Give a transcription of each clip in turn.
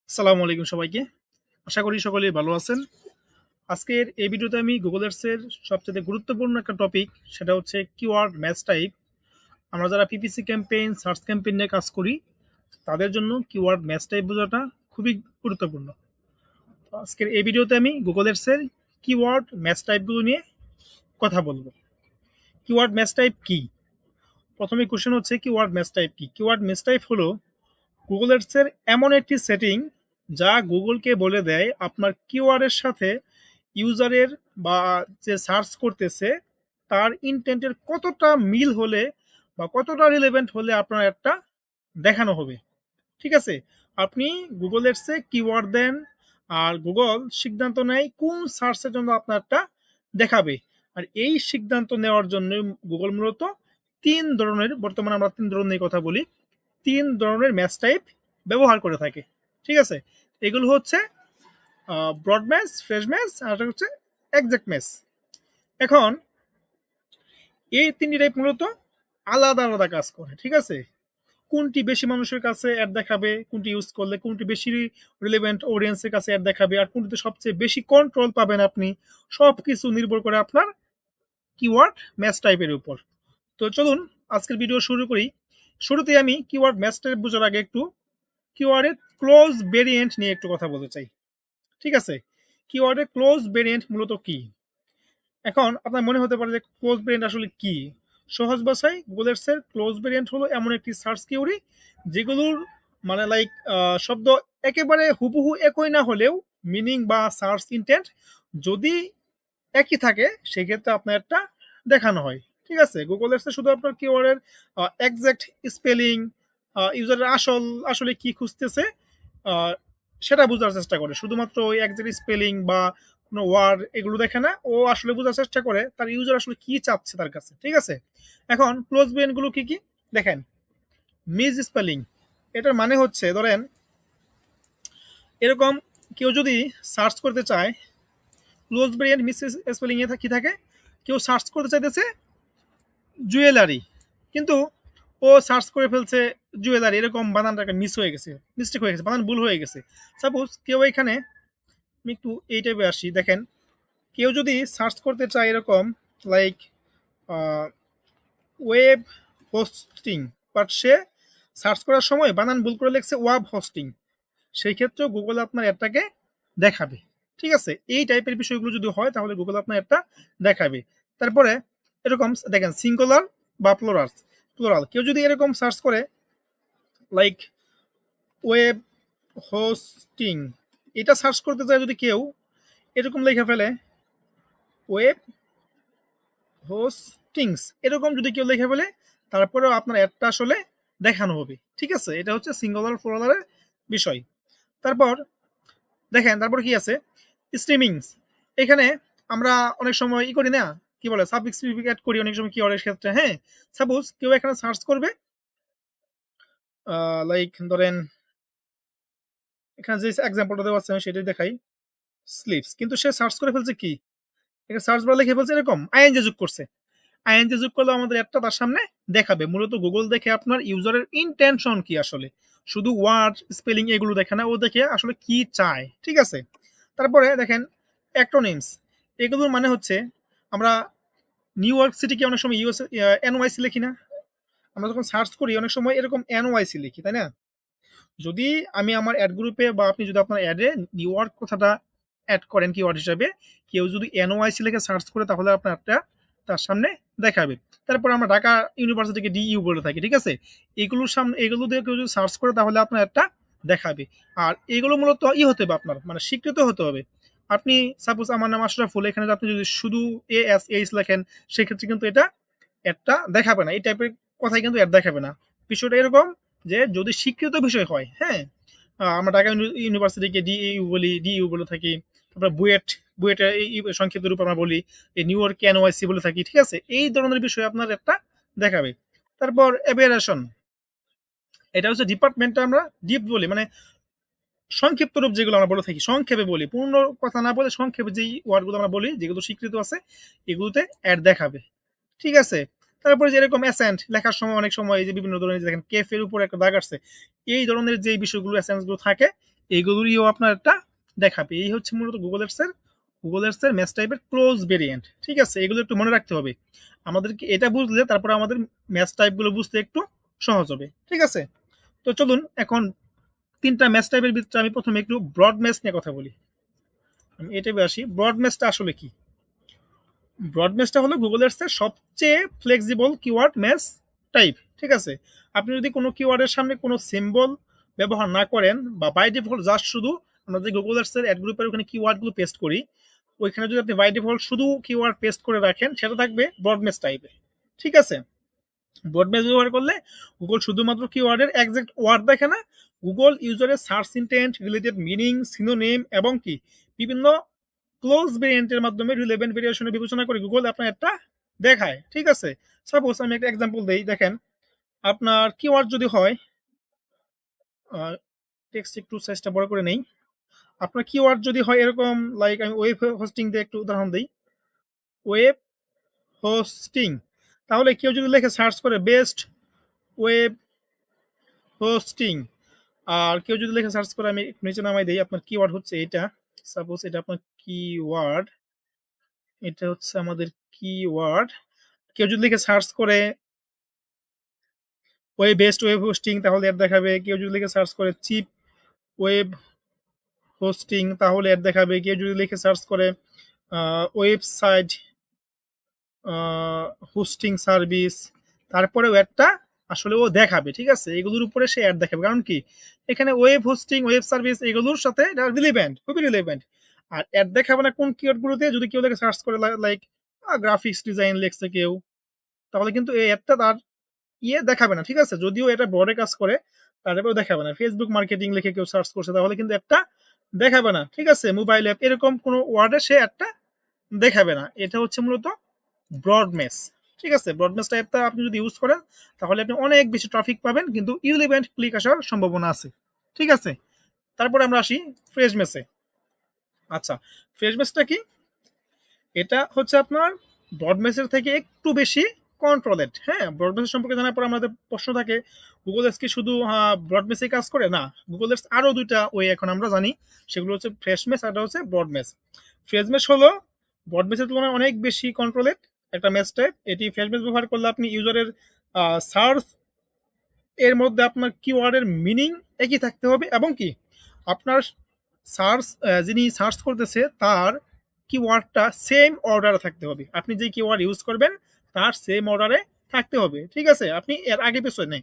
আসসালামু আলাইকুম সবাইকে। আশা করি সকলেই ভালো আছেন। আজকের এই ভিডিওতে আমি Google Ads এর সবচাইতে গুরুত্বপূর্ণ একটা টপিক, সেটা হচ্ছে কিওয়ার্ড ম্যাচ টাইপ। আমরা যারা PPC ক্যাম্পেইন, সার্চ ক্যাম্পেইন নিয়ে কাজ করি, তাদের জন্য কিওয়ার্ড ম্যাচ টাইপ বোঝাটা খুবই গুরুত্বপূর্ণ। তো আজকের এই ভিডিওতে আমি Google Ads এর কিওয়ার্ড ম্যাচ টাইপগুলো নিয়ে কথা বলবো। কিওয়ার্ড ম্যাচ টাইপ কি? প্রথমে কোয়েশ্চেন হচ্ছে কিওয়ার্ড ম্যাচ টাইপ কি? কিওয়ার্ড ম্যাচ টাইপ হলো Google Ads এর এমন একটি সেটিং যা গুগলকে বলে দেয় আপনার কিওয়ার্ডের সাথে ইউজারের বা যে সার্চ করতেছে তার ইনটেন্টের কতটা মিল হলে বা কতটা রিলেভেন্ট হলে আপনার একটা দেখানো হবে। ঠিক আছে? আপনি গুগল এডসে কিওয়ার্ড দেন, আর গুগল সিদ্ধান্ত নেয় কোন সার্চের জন্য আপনারটা দেখাবে। আর এই সিদ্ধান্ত নেওয়ার জন্য গুগল মূলত তিন ধরনের, বর্তমানে আমরা তিন ধরনের কথা বলি, তিন ধরনের ম্যাচ টাইপ ব্যবহার করে থাকে। ঠিক আছে? এগুলো হচ্ছে ব্রড ম্যাচ, ফ্রেশ ম্যাচ, আর একটা হচ্ছে এক্সাক্ট ম্যাচ। এখন এই তিনটি টাইপ মূলত আলাদা আলাদা কাজ করে। ঠিক আছে? কোনটি বেশি মানুষের কাছে অ্যাড দেখাবে, কোনটি ইউজ করলে কোনটি বেশি রিলেভেন্ট অডিয়েন্সের কাছে অ্যাড দেখাবে, আর কোনটিতে সবচেয়ে বেশি কন্ট্রোল পাবেন আপনি, সব কিছু নির্ভর করে আপনার কিওয়ার্ড ম্যাচ টাইপের উপর। তো চলুন আজকের ভিডিও শুরু করি। শুরুতে আমি কিওয়ার্ড ম্যাচ টাইপ বোঝার আগে একটু কিওয়ার্ডের ক্লোজ ভেরিয়েন্ট নিয়ে একটু কথা বলতে চাই। ঠিক আছে? কিওয়ার্ডের ক্লোজ ভেরিয়েন্ট মূলত কি? এখন আপনার মনে হতে পারে যে ক্লোজ ভেরিয়েন্ট আসলে কি? সহজ ভাষায় গুগল এর ক্লোজ ভেরিয়েন্ট হলো এমন একটি সার্চ কিউরি যেগুলোর মানে লাইক শব্দ একেবারে হুবহু একই না হলেও মিনিং বা সার্চ ইন্টেন্ট যদি একই থাকে সেক্ষেত্রে আপনার একটা দেখানো হয়। ঠিক আছে? গুগল এর শুধু আপনার কিওয়ার্ডের এক্সাক্ট স্পেলিং, ইউজারের আসলে কি খুঁজতেছে আহ, সেটা বোঝার চেষ্টা করে। শুধুমাত্র ওই এক্সাক্ট স্পেলিং বা কোনো ওয়ার্ড এগুলো দেখে না, ও আসলে বোঝার চেষ্টা করে তার ইউজার আসলে কি চাচ্ছে তার কাছে। ঠিক আছে? এখন ক্লোজ ব্রেন গুলো কি কি দেখেন। মিস স্পেলিং, এটার মানে হচ্ছে ধরেন এরকম, কেউ যদি সার্চ করতে চায়, ক্লোজ ব্রেন মিস স্পেলিং এ কি থাকে, কেউ সার্চ করতে চাইতেছে জুয়েলারি, কিন্তু ও সার্চ করে ফেলছে জুয়েলারি, এরকম বানানটা মিস হয়ে গেছে, মিস্টেক হয়ে গেছে, বানান ভুল হয়ে গেছে। সাপোজ কেউ এখানে, আমি একটু এই টাইপে আসি, দেখেন কেউ যদি সার্চ করতে চায় এরকম like web hosting, but say search করার সময় বানান ভুল করে লিখছে ওয়াব হোস্টিং, সেই ক্ষেত্রে গুগল আপনার অ্যাডটাকে দেখাবে। ঠিক আছে? এই টাইপের বিষয়গুলো যদি হয় তাহলে গুগল আপনার অ্যাডটা দেখাবে। তারপরে এরকম দেখেন সিঙ্গুলার বা প্লোরাল কেউ যদি এরকম সার্চ করে লাইক ওয়েব হোস্টিং, এটা সার্চ করতে চায় যদি কেউ এরকম লিখে ফেলে ওয়েব হোস্টিংস, এরকম যদি কেউ লিখে ফেলে, তারপরেও আপনার অ্যাডটা আসলে দেখানো হবে। ঠিক আছে? এটা হচ্ছে সিঙ্গুলার প্লুরালের বিষয়। তারপর দেখেন, তারপর কি আছে স্ট্রিমিংস। এখানে আমরা অনেক সময় ই করি না, কি বলে সাবফিক্স অ্যাড করি অনেক সময় কিওয়ার্ডের ক্ষেত্রে। হ্যাঁ, সাপোজ কেউ এখানে সার্চ করবে লাইক ধরেন এখানে যে এক্সাম্পলটা দেওয়া আছে আমি সেটাই দেখাই, স্লিপস, কিন্তু সে সার্চ করে ফেলছে কি, এখানে সার্চ বার লিখে ফেলছে এরকম আইএনজি যোগ করছে। আইএনজি যোগ করলে আমাদের একটা তার সামনে দেখাবে। মূলত গুগল দেখে আপনার ইউজারের ইনটেনশন কি, আসলে শুধু ওয়ার্ড স্পেলিং এগুলো দেখে না, ও দেখে আসলে কি চায়। ঠিক আছে? তারপরে দেখেন অ্যাক্রোনিমস, এগুলোর মানে হচ্ছে আমরা নিউ ইয়র্ক সিটিকে অনেক সময় ইউএস এনওয়াইসি লিখি না, আমরা যখন সার্চ করি অনেক সময় এরকম এনওয়াইসি লিখি, তাই না? যদি আমি আমার অ্যাড গ্রুপে বা আপনি যদি আপনার অ্যাডে নিউ ইয়র্ক কথাটা অ্যাড করেন কিওয়ার্ড হিসাবে, কেউ যদি এনওআইসি লিখে সার্চ করে তাহলে আপনার একটা তার সামনে দেখাবে। তারপর আমরা ঢাকা ইউনিভার্সিটিকে ডিইউ বলে থাকি। ঠিক আছে? এগুলোর সামনে এগুলো দিয়ে কেউ যদি সার্চ করে তাহলে আপনার একটা দেখাবে। আর এগুলো মূলত হতে হবে আপনার মানে স্বীকৃত হতে হবে। আপনি সাপোজ আমার নাম আশরাফুল, এখানে আপনি যদি শুধু ASH লেখেন সেক্ষেত্রে কিন্তু এটা অ্যাডটা দেখাবে না, এই টাইপের কথাই কিন্তু অ্যাড দেখাবে না। বিষয়টা এরকম যে যদি স্বীকৃত বিষয় হয়, হ্যাঁ, আমরা ঢাকা ইউনিভার্সিটিকে ডিইউ বলে থাকি। তারপর বুয়েটের এই সংক্ষিপ্ত রূপ আমরা বলি, এই নিউ ইয়র্ক এনওয়াইসি বলে থাকি। ঠিক আছে? এই ধরনের বিষয় আপনার একটা দেখাবে। তারপর অ্যাবিয়ারেশন, এটা হচ্ছে ডিপার্টমেন্টটা আমরা ডিপ বলি, মানে সংক্ষিপ্ত রূপ যেগুলো আমরা বলে থাকি, সংক্ষেপে বলি, পূর্ণ কথা না বলে সংক্ষেপে যেই ওয়ার্ডগুলো আমরা বলি যেগুলো স্বীকৃত আছে এগুলোতে অ্যাড দেখাবে। ঠিক আছে? তারপরে যেরকম অ্যাসেন্ট লেখার সময় অনেক সময় এই যে বিভিন্ন ধরনের দেখেন কেফের উপরে একটা দাগ আসছে, এই ধরনের যে বিষয়গুলো অ্যাসেন্ট গুলো থাকে এইগুলোরও আপনার একটা দেখাবে। এই হচ্ছে মূলত গুগল এর ম্যাচ টাইপের ক্লোজ ভেরিয়েন্ট। ঠিক আছে, এগুলো একটু মনে রাখতে হবে আমাদেরকে। এটা বুঝলে তারপরে আমাদের ম্যাচ টাইপগুলো বুঝতে একটু সহজ হবে। ঠিক আছে, তো চলুন এখন তিনটা ম্যাচ টাইপের ভিতরে আমি প্রথমে একটু ব্রড ম্যাচ নিয়ে কথা বলি। আমি এই টাইপে আসি। ব্রড ম্যাচটা আসলে কি? ব্রড ম্যাচটা হলো গুগল এর সবচেয়ে ফ্লেক্সিবল কিওয়ার্ড ম্যাচ টাইপ। ঠিক আছে, আপনি যদি কোনো কিওয়ার্ডের সামনে কোনো সিম্বল ব্যবহার না করেন বা বাই ডিফল্ট জাস্ট শুধু আমরা যে গুগল এর অ্যাড গ্রুপের ওখানে কিওয়ার্ডগুলো পেস্ট করি, ওইখানে যদি আপনি বাই ডিফল্ট শুধু কিওয়ার্ড পেস্ট করে রাখেন, সেটা থাকবে ব্রড ম্যাচ টাইপে। ঠিক আছে, ব্রড ম্যাচ ব্যবহার করলে গুগল শুধুমাত্র কিওয়ার্ডের এক্সাক্ট ওয়ার্ড দেখে না, গুগল ইউজারের search intent, related meaning, synonym এবং কি বিভিন্ন ক্লোজ ভেরিয়েন্টের মাধ্যমে রিলেভেন্ট ভেরিয়েশনে বিবেচনা করে গুগল আপনার একটা দেখায়। ঠিক আছে, সাপোজ আমি একটা এক্সাম্পল দেই, দেখেন আপনার কিওয়ার্ড যদি হয়, টেক্সট একটু সাইজটা বড় করে নেই। আপনার কিওয়ার্ড যদি হয় এরকম, লাইক আমি ওয়েব হোস্টিং দিয়ে একটু উদাহরণ দিই, ওয়েব হোস্টিং, তাহলে কেউ যদি লেখে সার্চ করে বেস্ট ওয়েব হোস্টিং, আর কেউ যদি লেখে সার্চ করে, আমি নিচে নামাই দিই, আপনার কিওয়ার্ড হচ্ছে এটা, সাপোজ এটা আপনার কিওয়ার্ড, এটা হচ্ছে আমাদের কিওয়ার্ড। কেউ যদি লিখে সার্চ করে বেস্ট ওয়েব হোস্টিং, তাহলে এর দেখাবে। কেউ যদি লিখে সার্চ করে চিপ ওয়েব হোস্টিং, তাহলে এর দেখাবে। কেউ যদি লিখে সার্চ করে ওয়েবসাইট হোস্টিং সার্ভিস, তারপরেও একটা আসলে ও দেখাবে। ঠিক আছে, এগুলোর উপরে সে অ্যাড দেখাবে, কারণ কি এখানে ওয়েব হোস্টিং, ওয়েব সার্ভিস এগুলোর সাথে রিলেভেন্ট, খুবই রিলেভেন্ট। আর অ্যাড দেখাবে না কোন কিওয়ার্ডগুলোতে? যদি কেউ লেখে সার্চ করে লাইক গ্রাফিক্স ডিজাইন লিখছে কেউ, তাহলে কিন্তু এই অ্যাডটা তার দেখাবে না। ঠিক আছে, যদিও এটা বড়ে কাজ করে, তারপরেও দেখাবে না। ফেসবুক মার্কেটিং লিখে কেউ সার্চ করছে, তাহলে কিন্তু একটা দেখাবে না। ঠিক আছে, মোবাইল অ্যাপ এরকম কোনো ওয়ার্ডে সে একটা দেখাবে না। এটা হচ্ছে মূলত ব্রড মেস। ঠিক আছে, ব্রড মেস টাইপটা আপনি যদি ইউজ করেন, তাহলে আপনি অনেক বেশি ট্রাফিক পাবেন, কিন্তু ইররিলেভেন্ট ক্লিক আসার সম্ভাবনা আছে। ঠিক আছে, তারপরে আমরা আসি ফ্রেশ মেসে। আচ্ছা, ফ্রেশ মেসটা কি? এটা হচ্ছে আপনার ব্রড মেসের থেকে একটু বেশি কন্ট্রোলেড। হ্যাঁ, ব্রড মেসের সম্পর্কে জানার পর আমাদের প্রশ্ন থাকে, গুগল এস কি শুধু ব্রড মেসে কাজ করে? না, গুগল এস আরো দুইটা ওয়ে এখন আমরা জানি, সেগুলো হচ্ছে ফ্রেশ মেস আর হচ্ছে ব্রড মেস। ফ্রেশ মেস হলো ব্রড মেসের তুলনায় অনেক বেশি কন্ট্রোলেড একটা মেস টাইপ। এটি ফ্রেশ মেস ব্যবহার করলে আপনি ইউজারের সার্চ এর মধ্যে আপনার কিওয়ার্ডের মিনিং একই থাকতে হবে, এবং কি আপনার সার্চ যিনি সার্চ করতেছে তার কিওয়ার্ডটা সেম অর্ডারে থাকতে হবে। আপনি যে কিওয়ার্ড ইউজ করবেন তার সেম অর্ডারে থাকতে হবে। ঠিক আছে, আপনি এর আগে পেছনে,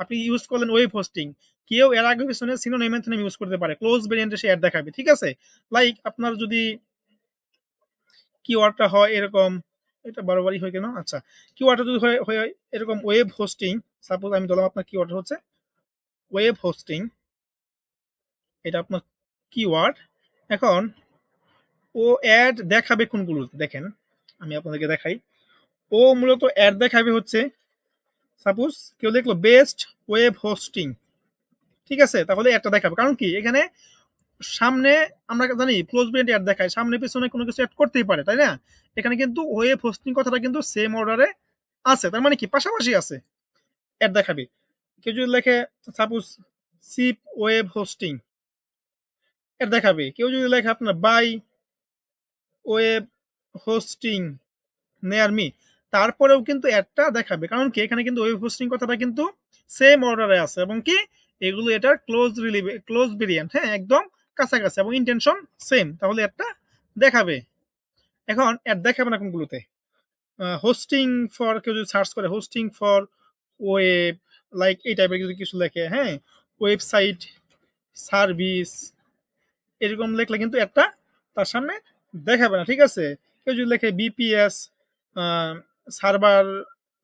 আপনি ইউজ করলেন ওয়েব হোস্টিং, কেউ এর আগে পেছনে সিনোনিম অ্যান্টোনিম ইউজ করতে পারে, ক্লোজ ভেরিয়েন্টে সে অ্যাড দেখাবে। ঠিক আছে, লাইক আপনার যদি কিওয়ার্ডটা হয় এরকম, এটা বারবারই হয় কেন? আচ্ছা, কিওয়ার্ডটা যদি হয় এরকম ওয়েব হোস্টিং, সাপোজ আমি ধরলাম আপনার কিওয়ার্ড হচ্ছে ওয়েব হোস্টিং, এটা আপনার কিওয়ার্ড। এখন ও অ্যাড দেখাবে কোনগুলো দেখেন, আমি আপনাদেরকে দেখাই। ও মূলত অ্যাড দেখাবে হচ্ছে, সাপোজ কেউ লিখলো বেস্ট ওয়েব হোস্টিং। ঠিক আছে, তাহলে অ্যাডটা দেখাবে, কারণ কি এখানে সামনে আমরা জানি ক্লোজ ব্রেন্ড অ্যাড দেখায়, সামনে পিছনে কোনো কিছু অ্যাড করতেই পারে, তাই না? এখানে কিন্তু ওয়েব হোস্টিং কথাটা কিন্তু সেম অর্ডারে আছে, তার মানে কি পাশাপাশি আছে, অ্যাড দেখাবে। কেউ যদি লেখে suppose cheap web hosting, ad দেখাবে। কেউ যদি লেখে আপনার buy web hosting near me, তারপরেও কিন্তু অ্যাডটা দেখাবে, কারণ কি এখানে কিন্তু ওয়েব হোস্টিং কথাটা কিন্তু সেম অর্ডারে আছে, এবং কি এগুলো এটার ক্লোজ ভেরিয়েন্ট, হ্যাঁ একদম কাছাকাছি, এবং ইন্টেনশন সেম, তাহলে অ্যাডটা দেখাবে। এখন অ্যাড দেখাবে না কোনগুলোতে? হোস্টিং ফর, কেউ যদি সার্চ করে হোস্টিং ফর ওয়েব, লাইক এই টাইপের যদি কিছু লেখে, হ্যাঁ ওয়েবসাইট সার্ভিস এরকম লেখলে কিন্তু একটা তার সামনে দেখাবে না। ঠিক আছে, কেউ যদি লেখে বিপিএস সার্ভার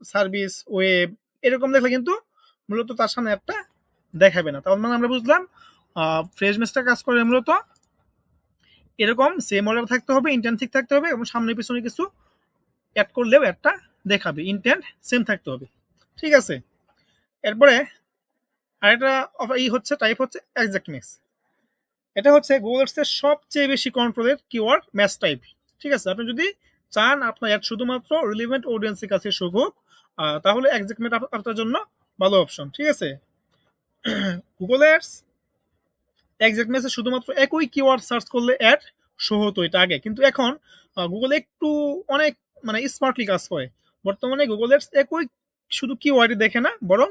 সার্ভিস ওয়েব এরকম দেখলে কিন্তু মূলত তার সামনে একটা দেখাবে না। তার মানে আমরা বুঝলাম ফ্রেশ মেসটা কাজ করে মূলত এরকম সেম অর্ডার থাকতে হবে, ইন্টেন্ট ঠিক থাকতে হবে, এবং সামনে পিছনে কিছু অ্যাড করলেও একটা দেখাবে, ইন্টেন্ট সেম থাকতে হবে। ঠিক আছে, এরপরে আরেকটা এই হচ্ছে টাইপ হচ্ছে এক্সাক্ট মিক্স। এটা হচ্ছে গুগল এর সবচেয়ে বেশি কন্ট্রোলের কিওয়ার্ড ম্যাচ টাইপ। ঠিক আছে, আপনি যদি চান আপনার অ্যাড শুধুমাত্র রিলেভেন্ট অডিয়েন্সের কাছে শো হোক, তাহলে এক্সাক্ট ম্যাচ আপনার জন্য ভালো অপশন। ঠিক আছে, গুগল অ্যাডস এক্সাক্ট ম্যাচে শুধুমাত্র একই কিওয়ার্ড সার্চ করলে অ্যাড শো হতো এটা আগে, কিন্তু এখন গুগল একটু অনেক মানে স্মার্টলি কাজ করে। বর্তমানে গুগলের একই শুধু কিওয়ার্ডই দেখে না, বরং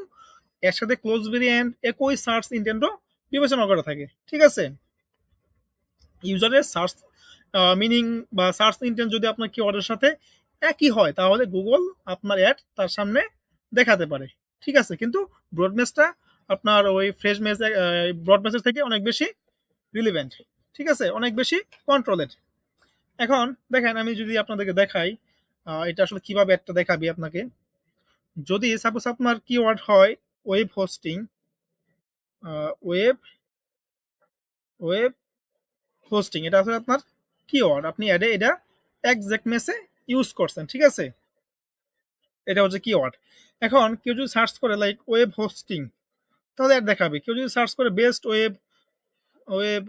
এর সাথে ক্লোজ ভেরিয়েন্ট একই সার্চ ইন্টেন্টও বিবেচনা করা থাকে। ঠিক আছে, ইউজারের সার্চ মিনিং বা সার্চ ইন্টেন্ট যদি আপনার কিওয়ার্ডের সাথে একই হয়, তাহলে গুগল আপনার অ্যাড তার সামনে দেখাতে পারে। ঠিক আছে, কিন্তু ব্রড ম্যাচটা আপনার ওই ফ্রেশ ম্যাচ ব্রড ম্যাচের থেকে অনেক বেশি রিলিভেন্ট। ঠিক আছে, অনেক বেশি কন্ট্রোলেড। এখন দেখেন, আমি যদি আপনাদেরকে দেখাই এটা আসলে কিভাবে একটা দেখাবি আপনাকে। যদি সাপোজ আপনার কিওয়ার্ড হয় web hosting, web web hosting, এটা আসলে আপনার কিওয়ার্ড, আপনি অ্যাডে এটা এক্সাক্ট মেসে ইউজ করছেন। ঠিক আছে, এটা হচ্ছে কিওয়ার্ড। এখন কেউ যদি সার্চ করে লাইক ওয়েব হোস্টিং, তাহলে অ্যাড দেখাবে। কেউ যদি সার্চ করে বেস্ট ওয়েব ওয়েব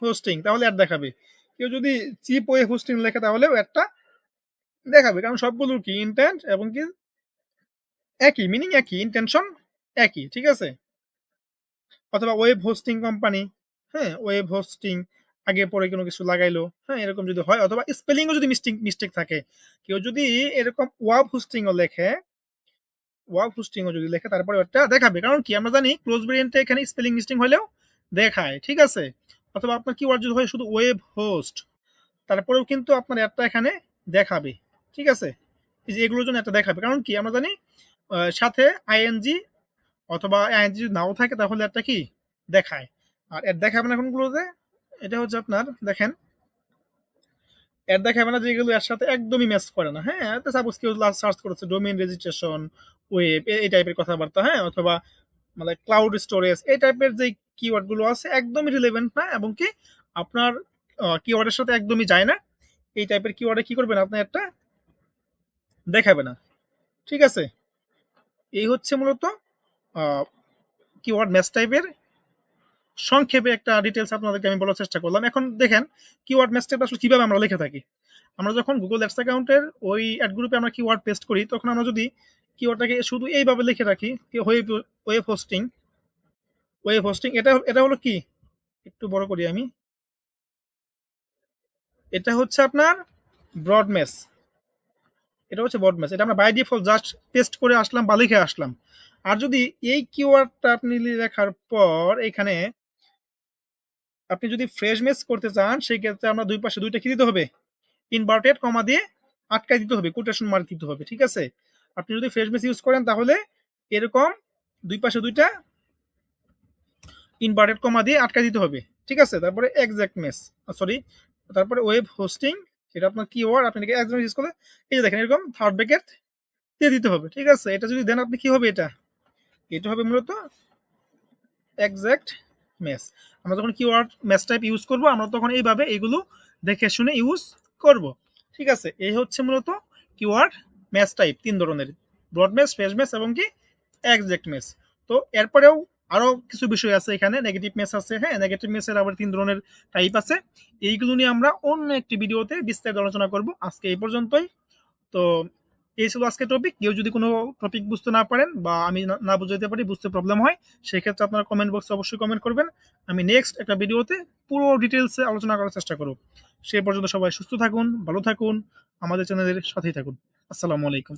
হোস্টিং, তাহলে অ্যাড দেখাবে। কেউ যদি চিপ ওয়েব হোস্টিং লেখে, তাহলেও একটা দেখাবে, কারণ সবগুলোর কি ইন্টেন্ট এবং কি একই, মিনিং একই, ইন্টেনশন একই। ঠিক আছে, অথবা ওয়েব হোস্টিং কোম্পানি, হ্যাঁ ওয়েব হোস্টিং আগে পরে কোনো কিছু লাগাইলো, হ্যাঁ এরকম যদি হয়, অথবা স্পেলিংও যদি মিস্টেক মিস্টেক থাকে, কেউ যদি এরকম ওয়াব হোস্টিংও যদি লেখে, তারপরে ওটা দেখাবে। কারণ কি আমরা জানি ক্লোজ ভেরিয়েন্টে এখানে স্পেলিং মিস্টেক হলেও দেখায়। ঠিক আছে, অথবা আপনার কিওয়ার্ড যদি হয় শুধু ওয়েব হোস্ট, তারপরেও কিন্তু আপনার অ্যাডটা এখানে দেখাবে। ঠিক আছে, এই যে এগুলোর জন্য একটা দেখাবে, কারণ কি আমরা জানি সাথে আইএনজি অথবা আইএনজি যদি নাও থাকে, তাহলে একটা কি দেখায়। আর এর দেখাবে না কোনগুলোতে, এটা হচ্ছে আপনার দেখেন, এর দেখাবে না যেগুলো এর সাথে একদমই ম্যাচ করে না। হ্যাঁ, সাপোজ কেউ লাস্ট সার্চ করেছে ডোমেইন রেজিস্ট্রেশন, ওয়েব, এই টাইপের কথাবার্তা, হ্যাঁ, অথবা মানে ক্লাউড স্টোরেজ, এই টাইপের যে কিওয়ার্ড গুলো আছে একদমই রিলেভেন্ট না, এবং কি আপনার কিওয়ার্ডের সাথে একদমই যায় না, এই টাইপের কিওয়ার্ডে কি করবেন, আপনি একটা দেখাবে না। ঠিক আছে, এই হচ্ছে মূলত কিওয়ার্ড ম্যাচ টাইপের সংক্ষেপে একটা ডিটেলস আপনাদেরকে আমি বলার চেষ্টা করলাম। এখন দেখেন কিওয়ার্ড ম্যাচ টাইপ আসলে কিভাবে আমরা লিখে থাকি। আমরা যখন গুগল অ্যাডস অ্যাকাউন্টের ওই অ্যাড গ্রুপে আমরা কিওয়ার্ড পেস্ট করি, তখন আমরা যদি কিওয়ার্ডটাকে শুধু এইভাবে লিখে রাখি, web web hosting, web hosting, এটা এটা হলো কি, একটু বড় করি আমি, এটা হচ্ছে আপনার ব্রড ম্যাচ, এটা হচ্ছে ব্রড ম্যাচ, এটা আমরা বাই ডিফল্ট জাস্ট পেস্ট করে আসলাম বা লিখে আসলাম। আর যদি এই কিওয়ার্ডটা আপনি লেখার পর এখানে আপনি যদি ফ্রেশ ম্যাচ করতে চান, সেই ক্ষেত্রে আমরা দুই পাশে দুইটা কি দিতে হবে, ইনভার্টেড কমা দিয়ে আটকাই দিতে হবে, কোটেশন মার্ক দিতে হবে। ঠিক আছে, আপনি যদি ফ্রেশ ম্যাচ ইউজ করেন, তাহলে এরকম দুই পাশে দুইটা ইনভার্টেড কমা দিয়ে আটকাই দিতে হবে। ঠিক আছে, তারপরে এক্সাক্ট ম্যাচ, সরি, তারপরে ওয়েব হোস্টিং, এটা আপনার কিওয়ার্ড, আপনি এক্সাক্ট ইউজ করলে এই যে দেখেন এরকম থার্ড ব্র্যাকেট দিয়ে দিতে হবে। ঠিক আছে, এটা যদি দেন আপনি কি হবে, এটা এটা হবে মূলত এক্সাক্ট ম্যাচ। আমরা যখন কিওয়ার্ড ম্যাচ টাইপ ইউজ করব, আমরা তখন এইভাবে এইগুলো দেখে শুনে ইউজ করব। ঠিক আছে, এই হচ্ছে মূলত কিওয়ার্ড ম্যাচ টাইপ, তিন ধরনের: ব্রড ম্যাচ, ফ্রেশ ম্যাচ এবং কি এক্সাক্ট ম্যাচ। তো এরপরেও আরো কিছু বিষয় আছে এখানে, নেগেটিভ ম্যাচ আছে। হ্যাঁ, নেগেটিভ ম্যাচের আবার তিন ধরনের টাইপ আছে। এইগুলো নিয়ে আমরা অন্য একটি ভিডিওতে বিস্তারিত আলোচনা করব। আজকে এই পর্যন্তই। তো এই ছিল আজকে টপিক। কেউ যদি কোনো টপিক বুঝতে না পারেন বা আমি না বুঝাইতে পারি, বুঝতে প্রবলেম হয়, সেক্ষেত্রে আপনারা কমেন্ট বক্সে অবশ্যই কমেন্ট করবেন। আমি নেক্সট একটা ভিডিওতে পুরো ডিটেলসে আলোচনা করার চেষ্টা করব। সে পর্যন্ত সবাই সুস্থ থাকুন, ভালো থাকুন, আমাদের চ্যানেলের সাথেই থাকুন। আসসালামু আলাইকুম।